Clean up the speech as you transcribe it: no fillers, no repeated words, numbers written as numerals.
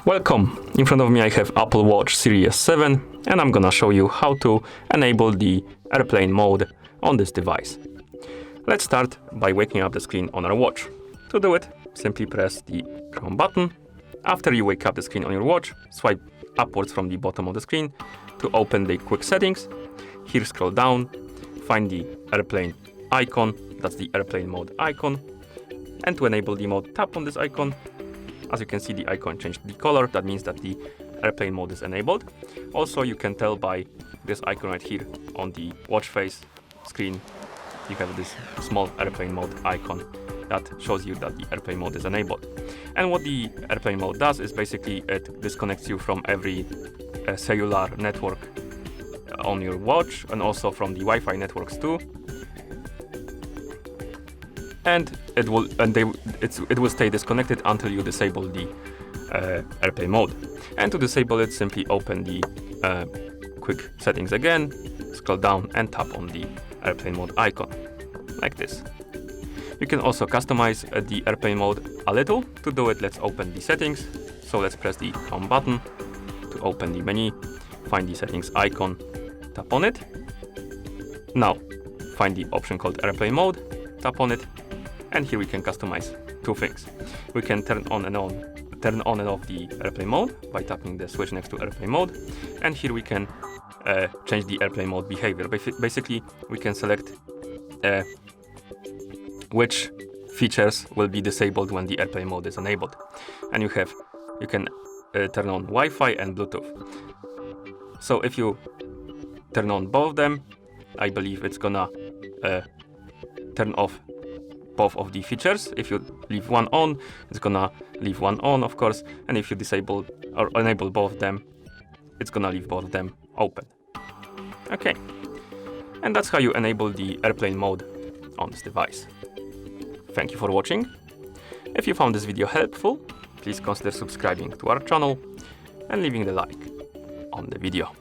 Welcome! In front of me I have Apple Watch Series 7 and I'm gonna show you how to enable the airplane mode on this device. Let's start by waking up the screen on our watch. To do it, simply press the Chrome button. After you wake up the screen on your watch, swipe upwards from the bottom of the screen to open the quick settings. Here scroll down, find the airplane icon, that's the airplane mode icon. And to enable the mode, tap on this icon. As you can see, the icon changed the color. That means that the airplane mode is enabled. Also, you can tell by this icon right here on the watch face screen. You have this small airplane mode icon that shows you that the airplane mode is enabled. And what the airplane mode does is basically it disconnects you from every cellular network on your watch and also from the Wi-Fi networks too. And it will stay disconnected until you disable the airplane mode. And to disable it, simply open the quick settings again, scroll down and tap on the airplane mode icon, like this. You can also customize the airplane mode a little. To do it, let's open the settings. So let's press the Home button to open the menu, find the settings icon, tap on it. Now, find the option called airplane mode, tap on it. And here we can customize two things. We can turn on and off the airplane mode by tapping the switch next to airplane mode. And here we can change the airplane mode behavior. Basically, we can select which features will be disabled when the airplane mode is enabled. And you can turn on Wi-Fi and Bluetooth. So if you turn on both of them, I believe it's gonna turn off both of the features. If you leave one on, it's gonna leave one on, of course, and if you disable or enable both of them, it's gonna leave both of them open. Okay, and that's how you enable the airplane mode on this device. Thank you for watching. If you found this video helpful, please consider subscribing to our channel and leaving the like on the video.